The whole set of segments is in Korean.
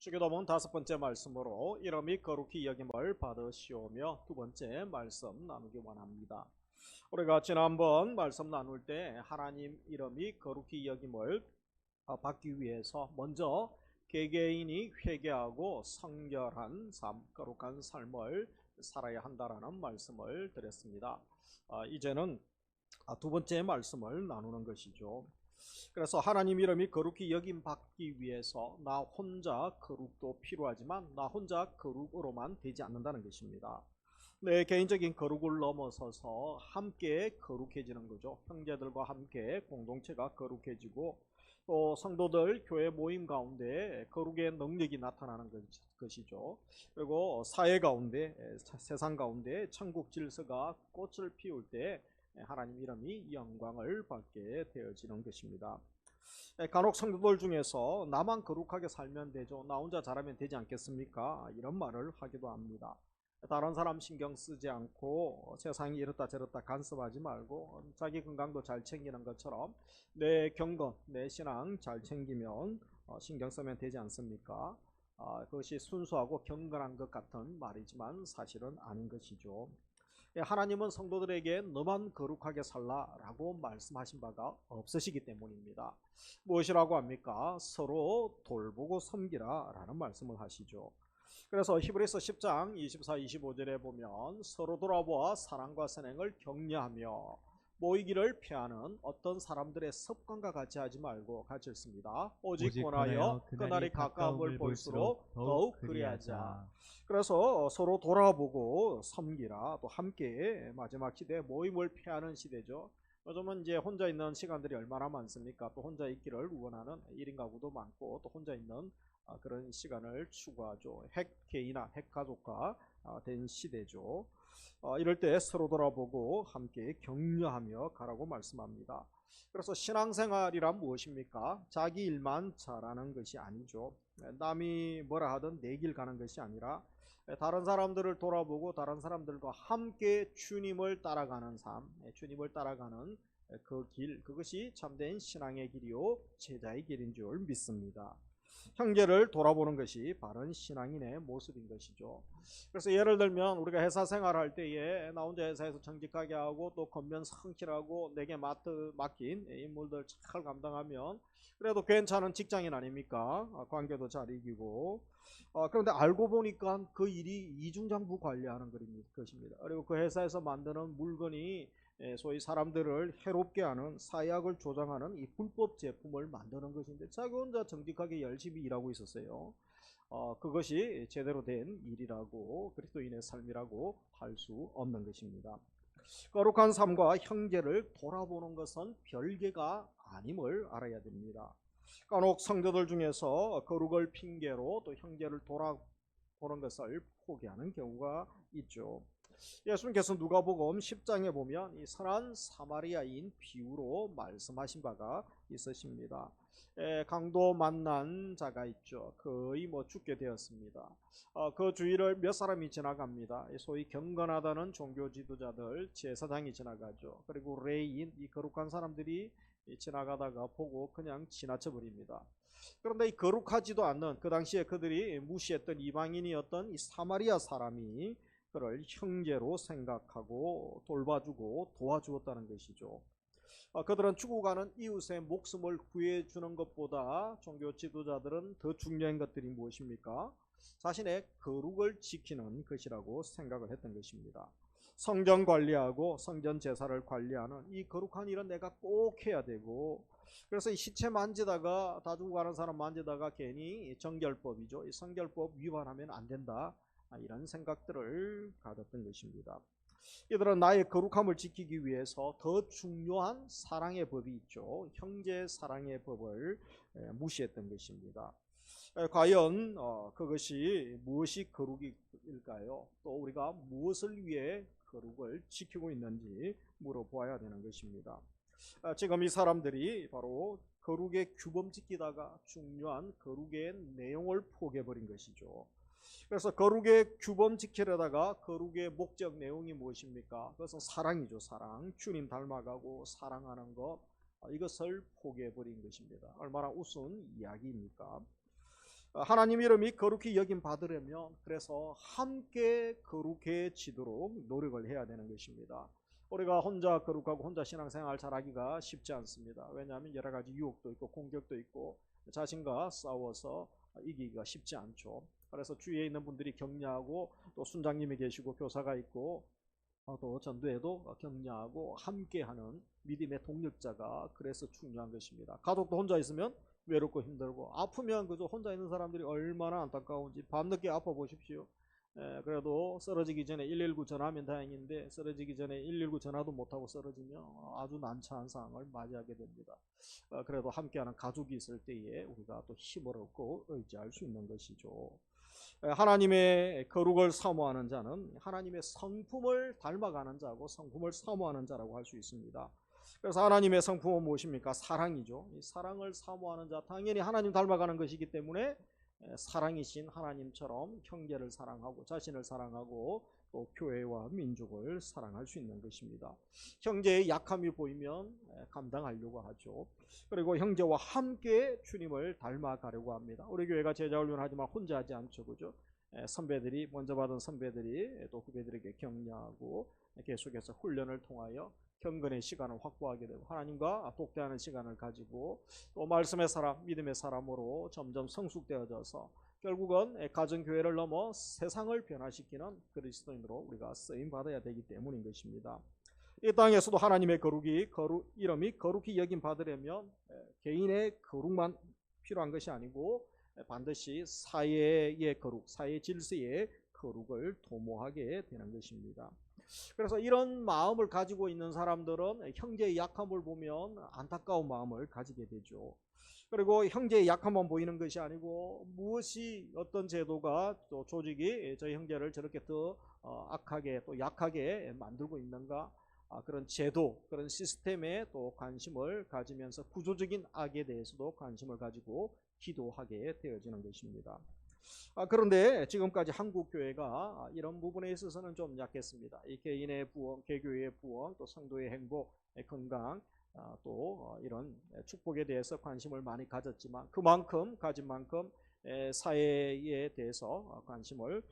주기도문 5번째 말씀으로 이름이 거룩히 여김을 받으시오며 두 번째 말씀 나누기 원합니다. 우리가 지난번 말씀 나눌 때 하나님 이름이 거룩히 여김을 받기 위해서 먼저 개개인이 회개하고 성결한 삶, 거룩한 삶을 살아야 한다라는 말씀을 드렸습니다. 이제는 두 번째 말씀을 나누는 것이죠. 그래서 하나님 이름이 거룩히 여김 받기 위해서 나 혼자 거룩도 필요하지만 나 혼자 거룩으로만 되지 않는다는 것입니다. 내 개인적인 거룩을 넘어서서 함께 거룩해지는 거죠. 형제들과 함께 공동체가 거룩해지고 또 성도들 교회 모임 가운데 거룩의 능력이 나타나는 것이죠. 그리고 사회 가운데, 세상 가운데 천국 질서가 꽃을 피울 때 하나님 이름이 영광을 받게 되어지는 것입니다. 간혹 성도들 중에서 나만 거룩하게 살면 되죠, 나 혼자 잘하면 되지 않겠습니까? 이런 말을 하기도 합니다. 다른 사람 신경 쓰지 않고 세상이 이렇다 저렇다 간섭하지 말고 자기 건강도 잘 챙기는 것처럼 내 경건, 내 신앙 잘 챙기면 신경 쓰면 되지 않습니까? 그것이 순수하고 경건한 것 같은 말이지만 사실은 아닌 것이죠. 하나님은 성도들에게 너만 거룩하게 살라라고 말씀하신 바가 없으시기 때문입니다. 무엇이라고 합니까? 서로 돌보고 섬기라 라는 말씀을 하시죠. 그래서 히브리서 10장 24, 25절에 보면 서로 돌아보아 사랑과 선행을 격려하며 모이기를 피하는 어떤 사람들의 습관과 같이 하지 말고 같이 읽습니다. 오직 권하여 그날이 가까움을 볼수록 더욱 그리하자. 그래서 서로 돌아보고 섬기라. 또 함께 마지막 시대 모임을 피하는 시대죠. 요즘은 이제 혼자 있는 시간들이 얼마나 많습니까? 또 혼자 있기를 원하는 1인 가구도 많고 또 혼자 있는 그런 시간을 추구하죠. 핵개인화, 핵가족화 된 시대죠. 이럴 때 서로 돌아보고 함께 격려하며 가라고 말씀합니다. 그래서 신앙생활이란 무엇입니까? 자기 일만 잘하는 것이 아니죠. 남이 뭐라 하든 내 길 가는 것이 아니라 다른 사람들을 돌아보고 다른 사람들과 함께 주님을 따라가는 삶, 주님을 따라가는 그 길, 그것이 참된 신앙의 길이요 제자의 길인 줄 믿습니다. 형제를 돌아보는 것이 바른 신앙인의 모습인 것이죠. 그래서 예를 들면 우리가 회사 생활할 때에 나 혼자 회사에서 정직하게 하고 또 겉면 성실하고 내게 맡긴 인물들 잘 감당하면 그래도 괜찮은 직장인 아닙니까? 관계도 잘 이기고. 그런데 알고 보니까 그 일이 이중장부 관리하는 것입니다. 그리고 그 회사에서 만드는 물건이 소위 사람들을 해롭게 하는 사약을 조장하는 이 불법 제품을 만드는 것인데 자기 혼자 정직하게 열심히 일하고 있었어요. 그것이 제대로 된 일이라고 그리스도인의 삶이라고 할 수 없는 것입니다. 거룩한 삶과 형제를 돌아보는 것은 별개가 아님을 알아야 됩니다. 간혹 성도들 중에서 거룩을 핑계로 또 형제를 돌아보는 것을 포기하는 경우가 있죠. 예수님께서 누가복음 10장에 보면 이 선한 사마리아인 비유로 말씀하신 바가 있으십니다. 강도 만난 자가 있죠. 거의 죽게 되었습니다. 그 주위를 몇 사람이 지나갑니다. 소위 경건하다는 종교 지도자들, 제사장이 지나가죠. 그리고 레위인, 이 거룩한 사람들이 지나가다가 보고 그냥 지나쳐 버립니다. 그런데 이 거룩하지도 않는 그 당시에 그들이 무시했던 이방인이었던 이 사마리아 사람이 그를 형제로 생각하고 돌봐주고 도와주었다는 것이죠. 그들은 죽어가는 이웃의 목숨을 구해주는 것보다 종교 지도자들은 더 중요한 것들이 무엇입니까? 자신의 거룩을 지키는 것이라고 생각을 했던 것입니다. 성전 관리하고 성전 제사를 관리하는 이 거룩한 일은 내가 꼭 해야 되고, 그래서 이 시체 만지다가 다 죽어가는 사람 만지다가 괜히 정결법이죠. 이 성결법 위반하면 안 된다. 이런 생각들을 가졌던 것입니다. 이들은 나의 거룩함을 지키기 위해서 더 중요한 사랑의 법이 있죠. 형제 사랑의 법을 무시했던 것입니다. 과연 그것이 무엇이 거룩일까요? 또 우리가 무엇을 위해 거룩을 지키고 있는지 물어보아야 되는 것입니다. 지금 이 사람들이 바로 거룩의 규범 지키다가 중요한 거룩의 내용을 포기해버린 것이죠. 그래서 거룩의 규범 지키려다가 거룩의 목적 내용이 무엇입니까? 그것은 사랑이죠. 사랑. 주님 닮아가고 사랑하는 것, 이것을 포기해버린 것입니다. 얼마나 우스운 이야기입니까? 하나님 이름이 거룩히 여김 받으려면 그래서 함께 거룩해지도록 노력을 해야 되는 것입니다. 우리가 혼자 거룩하고 혼자 신앙생활 잘하기가 쉽지 않습니다. 왜냐하면 여러 가지 유혹도 있고 공격도 있고 자신과 싸워서 이기기가 쉽지 않죠. 그래서 주위에 있는 분들이 격려하고 또 순장님이 계시고 교사가 있고 또 전도에도 격려하고 함께하는 믿음의 동력자가 그래서 중요한 것입니다. 가족도 혼자 있으면 외롭고 힘들고 아프면 그저 혼자 있는 사람들이 얼마나 안타까운지 밤늦게 아파 보십시오. 그래도 쓰러지기 전에 119 전화하면 다행인데 쓰러지기 전에 119 전화도 못하고 쓰러지면 아주 난처한 상황을 맞이하게 됩니다. 그래도 함께하는 가족이 있을 때에 우리가 또 힘을 얻고 의지할 수 있는 것이죠. 하나님의 거룩을 사모하는 자는 하나님의 성품을 닮아가는 자고 성품을 사모하는 자라고 할 수 있습니다. 그래서 하나님의 성품은 무엇입니까? 사랑이죠. 이 사랑을 사모하는 자, 당연히 하나님 닮아가는 것이기 때문에 사랑이신 하나님처럼 형제를 사랑하고 자신을 사랑하고 또 교회와 민족을 사랑할 수 있는 것입니다. 형제의 약함이 보이면 감당하려고 하죠. 그리고 형제와 함께 주님을 닮아가려고 합니다. 우리 교회가 제자훈련하지만 혼자 하지 않죠, 그죠? 선배들이 먼저 받은 선배들이 또 후배들에게 격려하고 계속해서 훈련을 통하여 경건의 시간을 확보하게 되고 하나님과 독대하는 시간을 가지고 또 말씀의 사람, 믿음의 사람으로 점점 성숙되어져서 결국은 가정교회를 넘어 세상을 변화시키는 그리스도인으로 우리가 쓰임받아야 되기 때문인 것입니다. 이 땅에서도 하나님의 이름이 거룩히 여김 받으려면 개인의 거룩만 필요한 것이 아니고 반드시 사회의 거룩, 사회 질서의 거룩을 도모하게 되는 것입니다. 그래서 이런 마음을 가지고 있는 사람들은 형제의 약함을 보면 안타까운 마음을 가지게 되죠. 그리고 형제의 약함만 보이는 것이 아니고 무엇이 어떤 제도가 또 조직이 저희 형제를 저렇게 더 악하게 또 약하게 만들고 있는가, 그런 제도, 그런 시스템에 또 관심을 가지면서 구조적인 악에 대해서도 관심을 가지고 기도하게 되어지는 것입니다. 그런데 지금까지 한국 교회가 이런 부분에 있어서는 좀 약했습니다. 이 개인의 부흥, 개교의 부흥, 또 성도의 행복, 건강, 또 이런 축복에 대해서 관심을 많이 가졌지만 그만큼 가진 만큼 사회에 대해서 관심을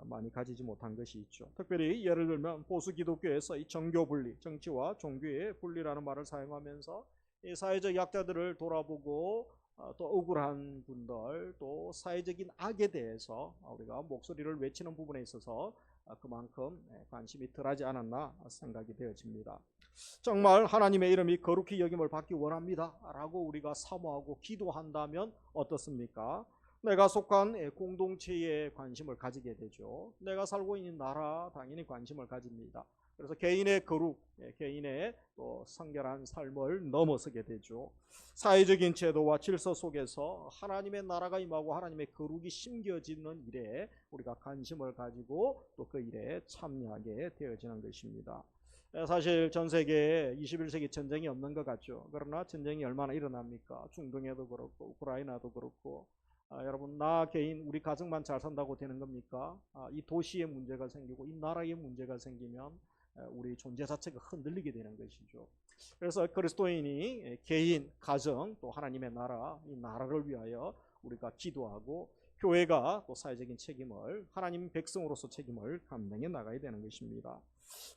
많이 가지지 못한 것이 있죠. 특별히 예를 들면 보수 기독교에서 이 정교 분리, 정치와 종교의 분리라는 말을 사용하면서 이 사회적 약자들을 돌아보고 또 억울한 분들, 또 사회적인 악에 대해서 우리가 목소리를 외치는 부분에 있어서 그만큼 관심이 덜하지 않았나 생각이 되어집니다. 정말 하나님의 이름이 거룩히 여김을 받기 원합니다 라고 우리가 사모하고 기도한다면 어떻습니까? 내가 속한 공동체에 관심을 가지게 되죠. 내가 살고 있는 나라 당연히 관심을 가집니다. 그래서 개인의 거룩, 개인의 또 성결한 삶을 넘어서게 되죠. 사회적인 제도와 질서 속에서 하나님의 나라가 임하고 하나님의 거룩이 심겨지는 일에 우리가 관심을 가지고 또 그 일에 참여하게 되어지는 것입니다. 사실 전 세계에 21세기 전쟁이 없는 것 같죠. 그러나 전쟁이 얼마나 일어납니까? 중동에도 그렇고 우크라이나도 그렇고 여러분, 나 개인 우리 가정만 잘 산다고 되는 겁니까? 이 도시에 문제가 생기고 이 나라에 문제가 생기면 우리 존재 자체가 흔들리게 되는 것이죠. 그래서 그리스도인이 개인, 가정, 또 하나님의 나라, 이 나라를 위하여 우리가 기도하고 교회가 또 사회적인 책임을, 하나님 백성으로서 책임을 감당해 나가야 되는 것입니다.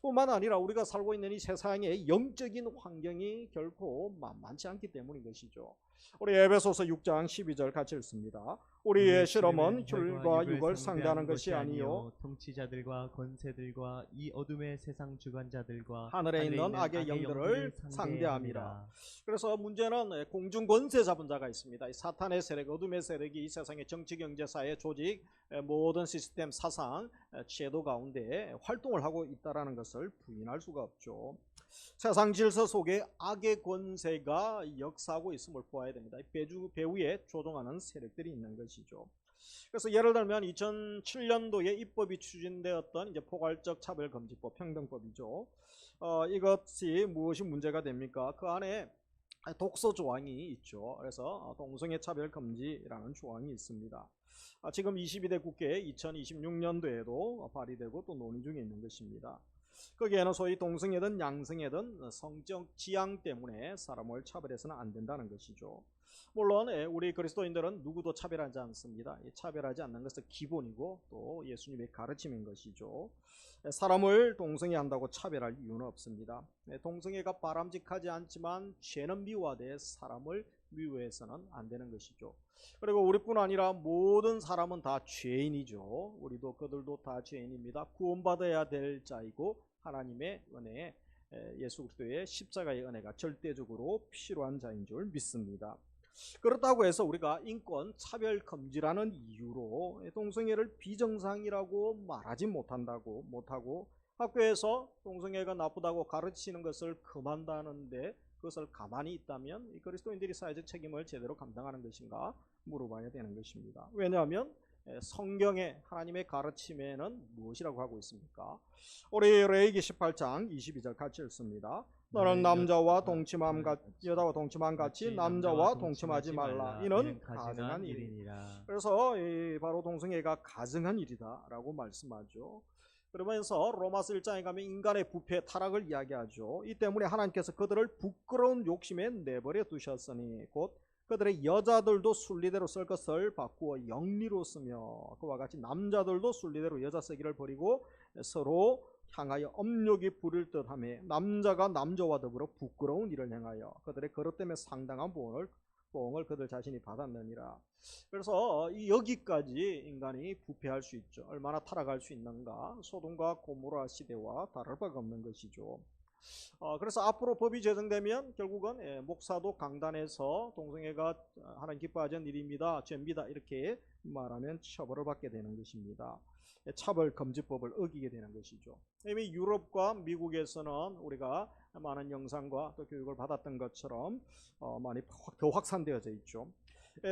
뿐만 아니라 우리가 살고 있는 이 세상의 영적인 환경이 결코 만만치 않기 때문인 것이죠. 우리 에베소서 6장 12절 같이 읽습니다. 우리의 실험은 혈과 육을 상대하는 것이 아니요 통치자들과 권세들과 이 어둠의 세상 주관자들과 하늘에 있는 악의 영들을 상대함이라. 그래서 문제는 공중 권세 잡은 자가 있습니다. 이 사탄의 세력, 어둠의 세력이 이 세상의 정치, 경제, 사회, 조직, 모든 시스템, 사상, 제도 가운데 활동을 하고 있다는 것을 부인할 수가 없죠. 세상 질서 속에 악의 권세가 역사하고 있음을 보아야 됩니다. 배후에 조종하는 세력들이 있는 것이죠. 그래서 예를 들면 2007년도에 입법이 추진되었던 이제 포괄적 차별금지법, 평등법이죠. 이것이 무엇이 문제가 됩니까? 그 안에 독소 조항이 있죠. 그래서 동성애 차별 금지라는 조항이 있습니다. 지금 22대 국회 2026년도에도 발의되고 또 논의 중에 있는 것입니다. 거기에는 소위 동성애든 양성애든 성적 지향 때문에 사람을 차별해서는 안 된다는 것이죠. 물론 우리 그리스도인들은 누구도 차별하지 않습니다. 차별하지 않는 것은 기본이고 또 예수님의 가르침인 것이죠. 사람을 동성애한다고 차별할 이유는 없습니다. 동성애가 바람직하지 않지만 죄는 미워하되 사람을 미워해서는 안 되는 것이죠. 그리고 우리뿐 아니라 모든 사람은 다 죄인이죠. 우리도 그들도 다 죄인입니다. 구원받아야 될 자이고 하나님의 은혜, 예수 그리스도의 십자가의 은혜가 절대적으로 필요한 자인 줄 믿습니다. 그렇다고 해서 우리가 인권 차별 금지라는 이유로 동성애를 비정상이라고 말하지 못하고 학교에서 동성애가 나쁘다고 가르치는 것을 금한다는데 그것을 가만히 있다면 그리스도인들이 사회적 책임을 제대로 감당하는 것인가 물어봐야 되는 것입니다. 왜냐하면 성경의 하나님의 가르침에는 무엇이라고 하고 있습니까? 우리 레위기 18장 22절 같이 읽습니다. 너는 남자와 동침함 여자와 동침함 같이 남자와 동침하지 말라. 이는 가증한 일이니라. 그래서 바로 동성애가 가증한 일이다라고 말씀하죠. 그러면서 로마서 1장에 가면 인간의 부패 타락을 이야기하죠. 이 때문에 하나님께서 그들을 부끄러운 욕심에 내버려 두셨으니 곧 그들의 여자들도 순리대로 쓸 것을 바꾸어 영리로 쓰며 그와 같이 남자들도 순리대로 여자 쓰기를 버리고 서로 향하여 업력이 부릴 듯하며 남자가 남자와 더불어 부끄러운 일을 행하여 그들의 그릇 때문에 상당한 보응을 그들 자신이 받았느니라. 그래서 여기까지 인간이 부패할 수 있죠. 얼마나 타락할 수 있는가. 소돔과 고모라 시대와 다를 바가 없는 것이죠. 그래서 앞으로 법이 제정되면 결국은 목사도 강단에서 동성애가 하나님 기뻐하지 않는 일입니다, 죄입니다 이렇게 말하면 처벌을 받게 되는 것입니다. 차별금지법을 어기게 되는 것이죠. 이미 유럽과 미국에서는 우리가 많은 영상과 또 교육을 받았던 것처럼 많이 더 확산되어져 있죠.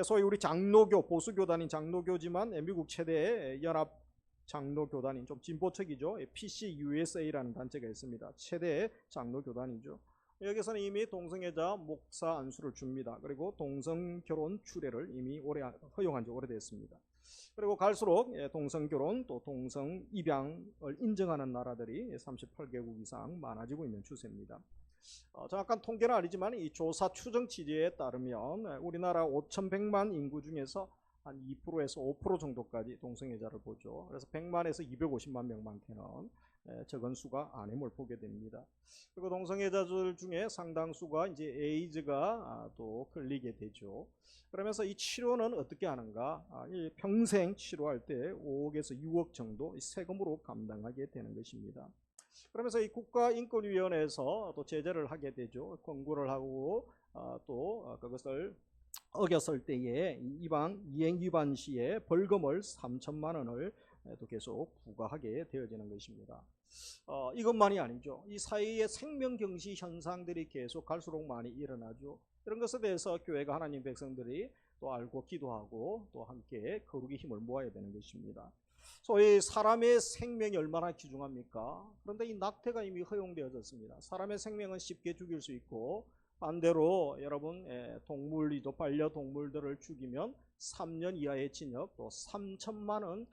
소위 우리 장로교, 보수교단인 장로교지만 미국 최대의 연합 장로교단인 좀 진보측이죠. PCUSA라는 단체가 있습니다. 최대의 장로교단이죠. 여기서는 이미 동성애자 목사 안수를 줍니다. 그리고 동성결혼 추례를 이미 허용한 지 오래됐습니다. 그리고 갈수록 동성결혼 또 동성입양을 인정하는 나라들이 38개국 이상 많아지고 있는 추세입니다. 정확한 통계는 아니지만 이 조사 추정 취지에 따르면 우리나라 5,100만 인구 중에서 한 2%에서 5% 정도까지 동성애자를 보죠. 그래서 100만에서 250만 명만큼은 적은 수가 아님을 보게 됩니다. 그리고 동성애자들 중에 상당수가 이제 에이즈가 또 걸리게 되죠. 그러면서 이 치료는 어떻게 하는가? 평생 치료할 때 5억에서 6억 정도 세금으로 감당하게 되는 것입니다. 그러면서 이 국가인권위원회에서 또 제재를 하게 되죠. 권고를 하고 또 그것을 어겼을 때에 이행 위반 시에 벌금을 3천만 원을 또 계속 부과하게 되어지는 것입니다. 이것만이 아니죠. 이 사회의 생명 경시 현상들이 계속 갈수록 많이 일어나죠. 이런 것에 대해서 교회가 하나님 백성들이 또 알고 기도하고 또 함께 거룩의 힘을 모아야 되는 것입니다. 소위 사람의 생명이 얼마나 귀중합니까? 그런데 이 낙태가 이미 허용되어졌습니다. 사람의 생명은 쉽게 죽일 수 있고 반대로 여러분 동물이죠. 반려동물들을 죽이면 3년 이하의 징역 또 3천만 원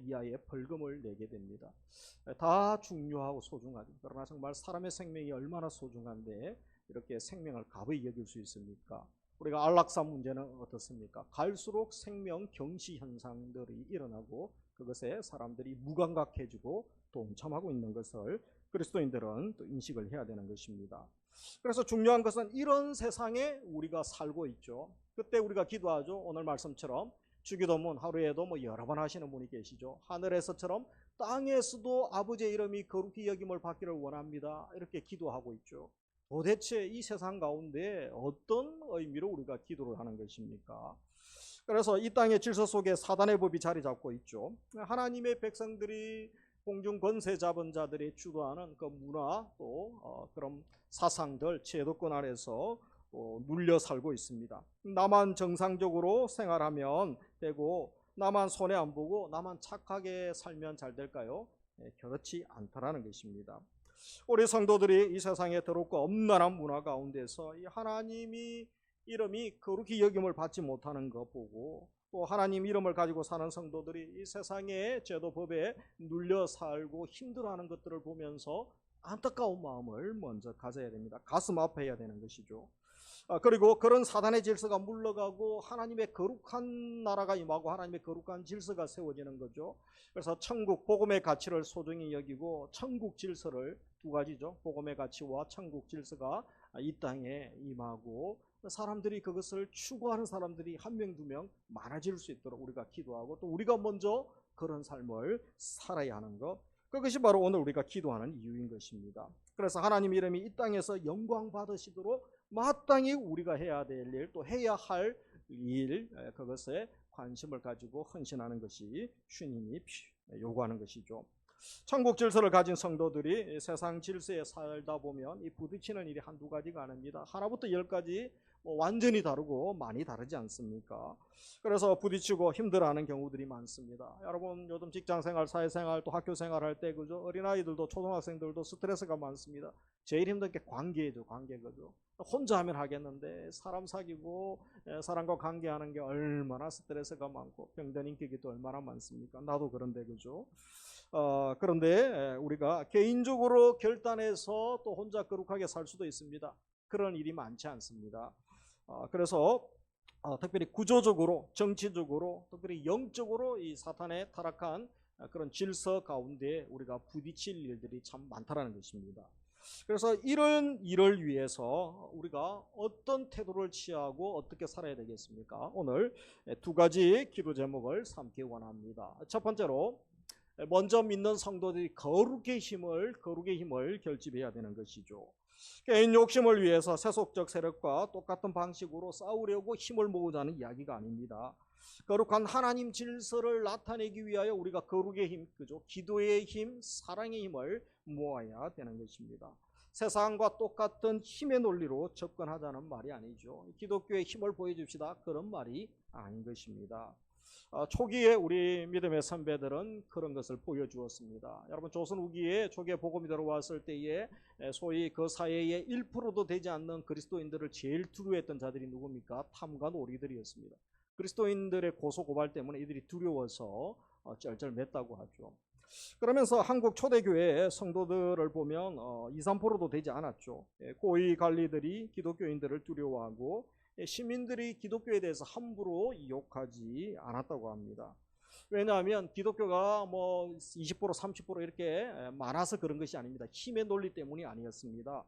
이하의 벌금을 내게 됩니다. 다 중요하고 소중하죠. 그러나 정말 사람의 생명이 얼마나 소중한데 이렇게 생명을 가벼이 여길 수 있습니까? 우리가 안락사 문제는 어떻습니까? 갈수록 생명 경시 현상들이 일어나고 그것에 사람들이 무감각해지고 동참하고 있는 것을 그리스도인들은 또 인식을 해야 되는 것입니다. 그래서 중요한 것은 이런 세상에 우리가 살고 있죠. 그때 우리가 기도하죠. 오늘 말씀처럼 주기도문 하루에도 여러 번 하시는 분이 계시죠. 하늘에서처럼 땅에서도 아버지의 이름이 거룩히 여김을 받기를 원합니다. 이렇게 기도하고 있죠. 도대체 이 세상 가운데 어떤 의미로 우리가 기도를 하는 것입니까? 그래서 이 땅의 질서 속에 사단의 법이 자리 잡고 있죠. 하나님의 백성들이 공중 권세 잡은 자들이 주도하는 그 문화 또 그런 사상들 제도권 아래서 눌려 살고 있습니다. 나만 정상적으로 생활하면 되고 나만 손해 안 보고 나만 착하게 살면 잘 될까요? 그렇지 않다라는 것입니다. 우리 성도들이 이 세상에 더럽고 엄란한 문화 가운데서 이 하나님이 이름이 거룩히 여김을 받지 못하는 것 보고 또 하나님 이름을 가지고 사는 성도들이 이 세상의 제도 법에 눌려 살고 힘들어하는 것들을 보면서 안타까운 마음을 먼저 가져야 됩니다. 가슴 아파해야 되는 것이죠. 그리고 그런 사단의 질서가 물러가고 하나님의 거룩한 나라가 임하고 하나님의 거룩한 질서가 세워지는 거죠. 그래서 천국 복음의 가치를 소중히 여기고 천국 질서를 두 가지죠. 복음의 가치와 천국 질서가 이 땅에 임하고 사람들이 그것을 추구하는 사람들이 한 명, 두 명 많아질 수 있도록 우리가 기도하고 또 우리가 먼저 그런 삶을 살아야 하는 것. 그것이 바로 오늘 우리가 기도하는 이유인 것입니다. 그래서 하나님 이름이 이 땅에서 영광 받으시도록 마땅히 우리가 해야 될 일, 또 해야 할 일, 그것에 관심을 가지고 헌신하는 것이 주님이 요구하는 것이죠. 천국 질서를 가진 성도들이 세상 질서에 살다 보면 이 부딪히는 일이 한두 가지가 아닙니다. 하나부터 열까지 완전히 다르고 많이 다르지 않습니까? 그래서 부딪히고 힘들어하는 경우들이 많습니다. 여러분 요즘 직장생활, 사회생활, 또 학교생활 할 때 그죠? 어린아이들도 초등학생들도 스트레스가 많습니다. 제일 힘든 게 관계죠. 관계거죠. 혼자 하면 하겠는데 사람 사귀고 사람과 관계하는 게 얼마나 스트레스가 많고 병든 인격이 얼마나 많습니까? 나도 그런데 그죠? 그런데 우리가 개인적으로 결단해서 또 혼자 거룩하게 살 수도 있습니다. 그런 일이 많지 않습니다. 그래서 특별히 구조적으로, 정치적으로, 특별히 영적으로 이 사탄의 타락한 그런 질서 가운데 우리가 부딪힐 일들이 참 많다라는 것입니다. 그래서 이런 일을 위해서 우리가 어떤 태도를 취하고 어떻게 살아야 되겠습니까? 오늘 두 가지 기도 제목을 삼기 원합니다. 첫 번째로 먼저 믿는 성도들이 거룩의 힘을 결집해야 되는 것이죠. 개인 욕심을 위해서 세속적 세력과 똑같은 방식으로 싸우려고 힘을 모으자는 이야기가 아닙니다. 거룩한 하나님 질서를 나타내기 위하여 우리가 거룩의 힘, 그죠? 기도의 힘, 사랑의 힘을 모아야 되는 것입니다. 세상과 똑같은 힘의 논리로 접근하자는 말이 아니죠. 기독교의 힘을 보여줍시다. 그런 말이 아닌 것입니다. 초기에 우리 믿음의 선배들은 그런 것을 보여주었습니다. 여러분 조선 후기에 초기에 복음이 들어왔을 때에 소위 그 사회의 1%도 되지 않는 그리스도인들을 제일 두려워했던 자들이 누굽니까? 탐과 놀이들이었습니다. 그리스도인들의 고소고발 때문에 이들이 두려워서 쩔쩔맸다고 하죠. 그러면서 한국 초대교회 성도들을 보면 2, 3%도 되지 않았죠. 고위 관리들이 기독교인들을 두려워하고 시민들이 기독교에 대해서 함부로 욕하지 않았다고 합니다. 왜냐하면 기독교가 20%, 30% 이렇게 많아서 그런 것이 아닙니다. 힘의 논리 때문이 아니었습니다.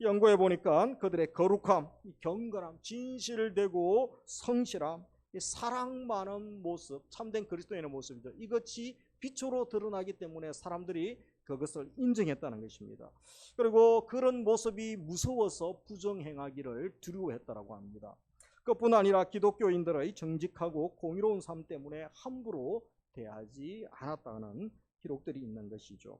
연구해 보니까 그들의 거룩함, 경건함, 진실되고 성실함, 사랑 많은 모습, 참된 그리스도인의 모습이죠. 이것이 빛으로 드러나기 때문에 사람들이 그것을 인정했다는 것입니다. 그리고 그런 모습이 무서워서 부정행하기를 두려워했다고 합니다. 그뿐 아니라 기독교인들의 정직하고 공의로운 삶 때문에 함부로 대하지 않았다는 기록들이 있는 것이죠.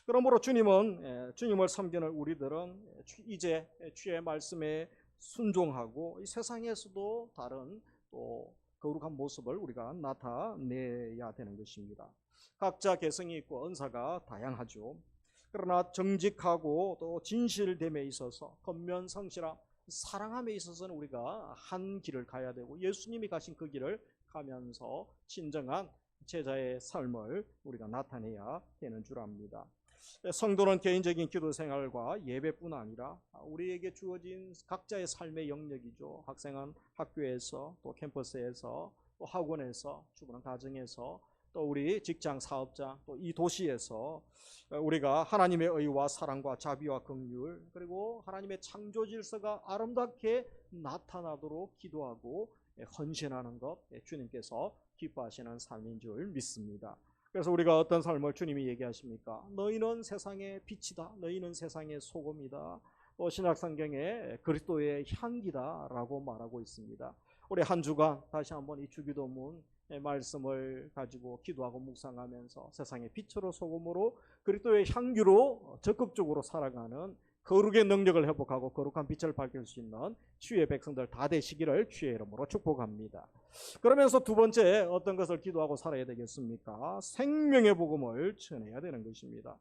그러므로 주님을 섬기는 우리들은 이제 주의 말씀에 순종하고 이 세상에서도 다른 또 거룩한 모습을 우리가 나타내야 되는 것입니다. 각자 개성이 있고 은사가 다양하죠. 그러나 정직하고 또 진실됨에 있어서 권면성실함, 사랑함에 있어서는 우리가 한 길을 가야 되고 예수님이 가신 그 길을 가면서 진정한 제자의 삶을 우리가 나타내야 되는 줄 압니다. 성도는 개인적인 기도 생활과 예배뿐 아니라 우리에게 주어진 각자의 삶의 영역이죠. 학생은 학교에서, 또 캠퍼스에서, 또 학원에서, 주부는 가정에서, 또 우리 직장 사업자, 또 이 도시에서 우리가 하나님의 의와 사랑과 자비와 긍휼, 그리고 하나님의 창조 질서가 아름답게 나타나도록 기도하고 헌신하는 것, 주님께서 기뻐하시는 삶인 줄 믿습니다. 그래서 우리가 어떤 삶을 주님이 얘기하십니까? 너희는 세상의 빛이다. 너희는 세상의 소금이다. 또 신약성경에 그리스도의 향기다 라고 말하고 있습니다. 우리 한 주간 다시 한번 이 주기도문 말씀을 가지고 기도하고 묵상하면서 세상의 빛으로 소금으로 그리스도의 향기로 적극적으로 살아가는 거룩의 능력을 회복하고 거룩한 빛을 밝힐 수 있는 주의 백성들 다 되시기를 주의 이름으로 축복합니다. 그러면서 두 번째 어떤 것을 기도하고 살아야 되겠습니까? 생명의 복음을 전해야 되는 것입니다.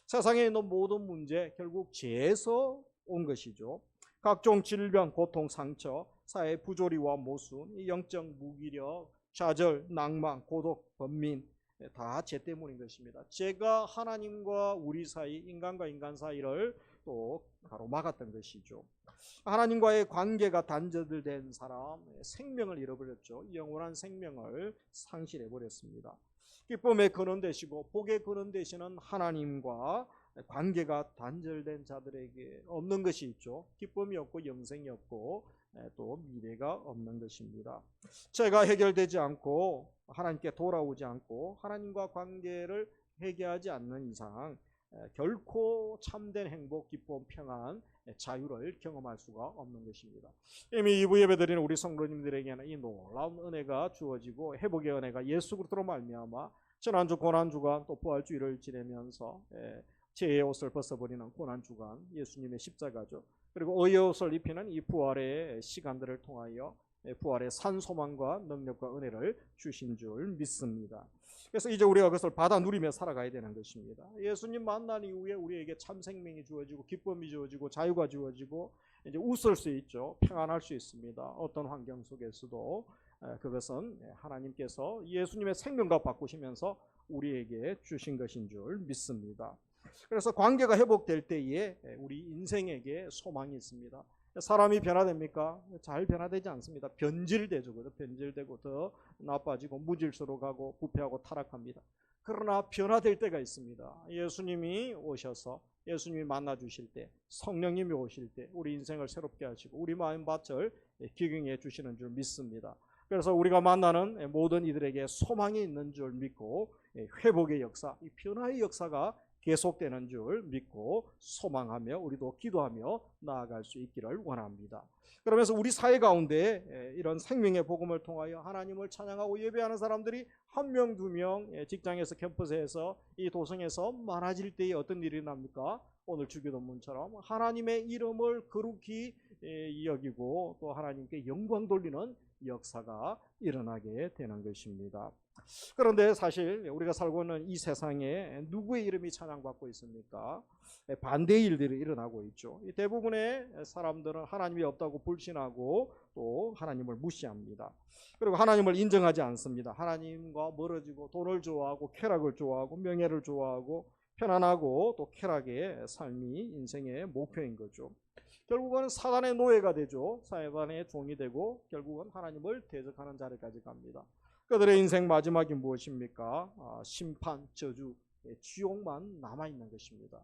세상에 있는 모든 문제 결국 죄에서 온 것이죠. 각종 질병, 고통, 상처, 사회 부조리와 모순, 영적 무기력, 좌절, 낭만, 고독, 번민 다 죄 때문인 것입니다. 죄가 하나님과 우리 사이, 인간과 인간 사이를 또 가로막았던 것이죠. 하나님과의 관계가 단절된 사람, 생명을 잃어버렸죠. 영원한 생명을 상실해버렸습니다. 기쁨의 근원 되시고 복의 근원 되시는 하나님과 관계가 단절된 자들에게 없는 것이 있죠. 기쁨이 없고 영생이 없고 또 미래가 없는 것입니다. 죄가 해결되지 않고 하나님께 돌아오지 않고 하나님과 관계를 회개하지 않는 이상 결코 참된 행복, 기쁨, 평안, 자유를 경험할 수가 없는 것입니다. 이미 2부 예배드리는 우리 성도님들에게는 이 놀라운 은혜가 주어지고 회복의 은혜가 예수 그리스도로 말미암아 지난주 고난주간 또 부활주일을 지내면서 죄의 옷을 벗어버리는 고난주간 예수님의 십자가죠. 그리고 의의 옷을 입히는 이 부활의 시간들을 통하여 부활의 산소망과 능력과 은혜를 주신 줄 믿습니다. 그래서 이제 우리가 그것을 받아 누리며 살아가야 되는 것입니다. 예수님 만난 이후에 우리에게 참 생명이 주어지고 기쁨이 주어지고 자유가 주어지고 이제 웃을 수 있죠. 평안할 수 있습니다. 어떤 환경 속에서도 그것은 하나님께서 예수님의 생명과 바꾸시면서 우리에게 주신 것인 줄 믿습니다. 그래서 관계가 회복될 때에 우리 인생에게 소망이 있습니다. 사람이 변화됩니까? 잘 변화되지 않습니다. 변질되죠. 변질되고 더 나빠지고 무질서로 가고 부패하고 타락합니다. 그러나 변화될 때가 있습니다. 예수님이 오셔서 예수님이 만나 주실 때, 성령님이 오실 때 우리 인생을 새롭게 하시고 우리 마음밭을 기경해 주시는 줄 믿습니다. 그래서 우리가 만나는 모든 이들에게 소망이 있는 줄 믿고 회복의 역사, 이 변화의 역사가 계속되는 줄 믿고 소망하며 우리도 기도하며 나아갈 수 있기를 원합니다. 그러면서 우리 사회 가운데 이런 생명의 복음을 통하여 하나님을 찬양하고 예배하는 사람들이 한 명, 두 명 직장에서 캠퍼스에서 이 도성에서 많아질 때에 어떤 일이 납니까? 오늘 주기도문처럼 하나님의 이름을 거룩히 여기고 또 하나님께 영광 돌리는 역사가 일어나게 되는 것입니다. 그런데 사실 우리가 살고 있는 이 세상에 누구의 이름이 찬양받고 있습니까? 반대의 일들이 일어나고 있죠. 대부분의 사람들은 하나님이 없다고 불신하고 또 하나님을 무시합니다. 그리고 하나님을 인정하지 않습니다. 하나님과 멀어지고 돈을 좋아하고 쾌락을 좋아하고 명예를 좋아하고 편안하고 또 쾌락의 삶이 인생의 목표인 거죠. 결국은 사단의 노예가 되죠. 사단의 종이 되고 결국은 하나님을 대적하는 자리까지 갑니다. 그들의 인생 마지막이 무엇입니까? 심판, 저주, 지옥만 남아있는 것입니다.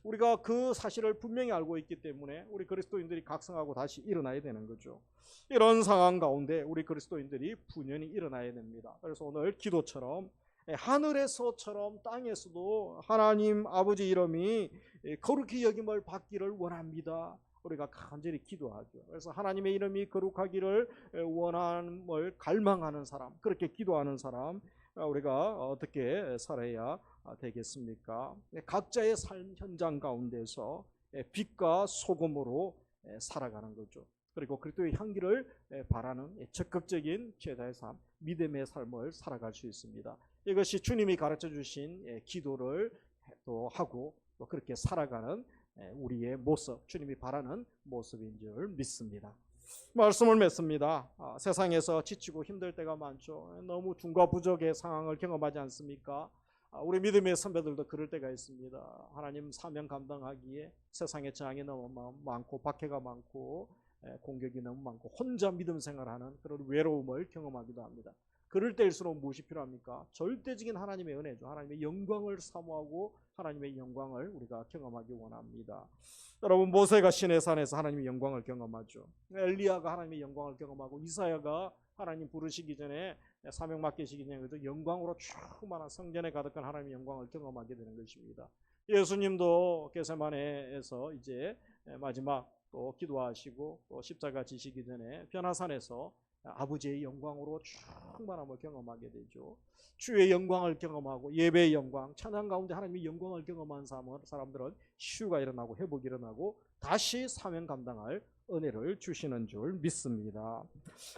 우리가 그 사실을 분명히 알고 있기 때문에 우리 그리스도인들이 각성하고 다시 일어나야 되는 거죠. 이런 상황 가운데 우리 그리스도인들이 분연히 일어나야 됩니다. 그래서 오늘 기도처럼 하늘에서처럼 땅에서도 하나님 아버지 이름이 거룩히 여김을 받기를 원합니다. 우리가 간절히 기도하죠. 그래서 하나님의 이름이 거룩하기를 원함을 갈망하는 사람, 그렇게 기도하는 사람, 우리가 어떻게 살아야 되겠습니까? 각자의 삶 현장 가운데서 빛과 소금으로 살아가는 거죠. 그리고 그리스도의 향기를 바라는 적극적인 제자의 삶, 믿음의 삶을 살아갈 수 있습니다. 이것이 주님이 가르쳐 주신 기도를 또 하고 또 그렇게 살아가는 우리의 모습, 주님이 바라는 모습인 줄 믿습니다. 말씀을 맺습니다. 세상에서 지치고 힘들 때가 많죠. 너무 중과 부족의 상황을 경험하지 않습니까? 우리 믿음의 선배들도 그럴 때가 있습니다. 하나님 사명 감당하기에 세상의 저항이 너무 많고 박해가 많고 공격이 너무 많고 혼자 믿음 생활하는 그런 외로움을 경험하기도 합니다. 그럴 때일수록 무엇이 필요합니까? 절대적인 하나님의 은혜죠. 하나님의 영광을 사모하고 하나님의 영광을 우리가 경험하기 원합니다. 여러분, 모세가 시내산에서 하나님의 영광을 경험하죠. 엘리야가 하나님의 영광을 경험하고 이사야가 하나님 부르시기 전에 사명 맡기시기 전에 영광으로 충만한 성전에 가득한 하나님의 영광을 경험하게 되는 것입니다. 예수님도 겟세마네에서 이제 마지막 또 기도하시고 또 십자가 지시기 전에 변화산에서 아버지의 영광으로 충만함을 경험하게 되죠. 주의 영광을 경험하고 예배의 영광, 찬양 가운데 하나님의 영광을 경험한 사람들은 치유가 일어나고 회복이 일어나고 다시 사명 감당할 은혜를 주시는 줄 믿습니다.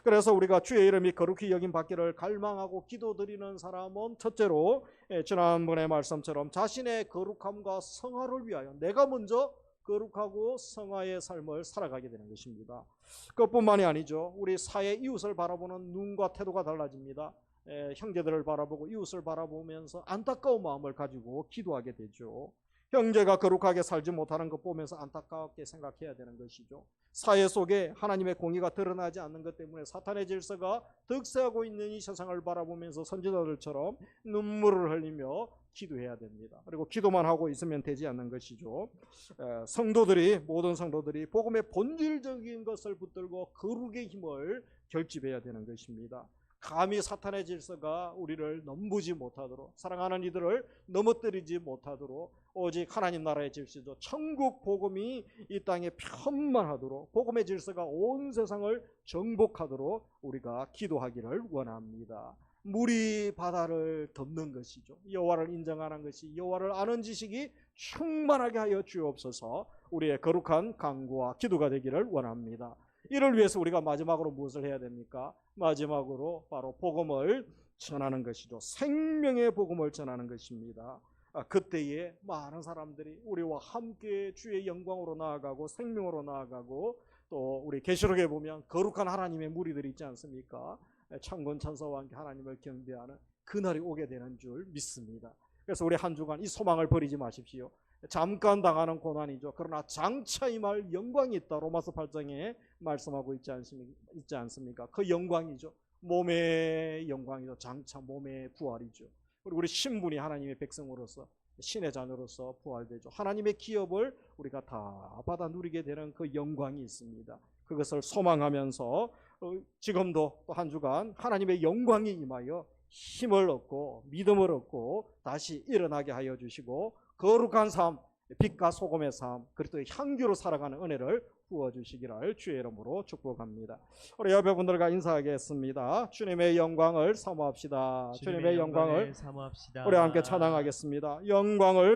그래서 우리가 주의 이름이 거룩히 여김 받기를 갈망하고 기도드리는 사람은 첫째로 지난번의 말씀처럼 자신의 거룩함과 성화를 위하여 내가 먼저 거룩하고 성화의 삶을 살아가게 되는 것입니다. 그것뿐만이 아니죠. 우리 사회 이웃을 바라보는 눈과 태도가 달라집니다. 형제들을 바라보고 이웃을 바라보면서 안타까운 마음을 가지고 기도하게 되죠. 형제가 거룩하게 살지 못하는 것 보면서 안타깝게 생각해야 되는 것이죠. 사회 속에 하나님의 공의가 드러나지 않는 것 때문에 사탄의 질서가 득세하고 있는 이 세상을 바라보면서 선지자들처럼 눈물을 흘리며 기도해야 됩니다. 그리고 기도만 하고 있으면 되지 않는 것이죠. 모든 성도들이 복음의 본질적인 것을 붙들고 거룩의 힘을 결집해야 되는 것입니다. 감히 사탄의 질서가 우리를 넘보지 못하도록, 사랑하는 이들을 넘어뜨리지 못하도록 오직 하나님 나라의 질서죠. 천국 복음이 이 땅에 편만하도록, 복음의 질서가 온 세상을 정복하도록 우리가 기도하기를 원합니다. 물이 바다를 덮는 것이죠. 여호와를 인정하는 것이, 여호와를 아는 지식이 충만하게 하여 주옵소서. 우리의 거룩한 간구와 기도가 되기를 원합니다. 이를 위해서 우리가 마지막으로 무엇을 해야 됩니까? 마지막으로 바로 복음을 전하는 것이죠. 생명의 복음을 전하는 것입니다. 그때에 많은 사람들이 우리와 함께 주의 영광으로 나아가고 생명으로 나아가고, 또 우리 계시록에 보면 거룩한 하나님의 무리들이 있지 않습니까? 천군 천사와 함께 하나님을 경배하는 그날이 오게 되는 줄 믿습니다. 그래서 우리 한 주간 이 소망을 버리지 마십시오. 잠깐 당하는 고난이죠. 그러나 장차 임할 영광이 있다. 로마서 8장에 말씀하고 있지 않습니까? 그 영광이죠. 몸의 영광이죠. 장차 몸의 부활이죠. 그리고 우리 신분이 하나님의 백성으로서, 신의 자녀로서 부활되죠. 하나님의 기업을 우리가 다 받아 누리게 되는 그 영광이 있습니다. 그것을 소망하면서 지금도 또 한 주간 하나님의 영광이 임하여 힘을 얻고 믿음을 얻고 다시 일어나게 하여 주시고, 거룩한 삶, 빛과 소금의 삶, 그리고 향기로 살아가는 은혜를 부어주시기를 주의 이름으로 축복합니다. 우리 여러분들과 인사하겠습니다. 주님의 영광을 사모합시다. 주님의 영광을 사모합시다. 우리 함께 찬양하겠습니다. 영광을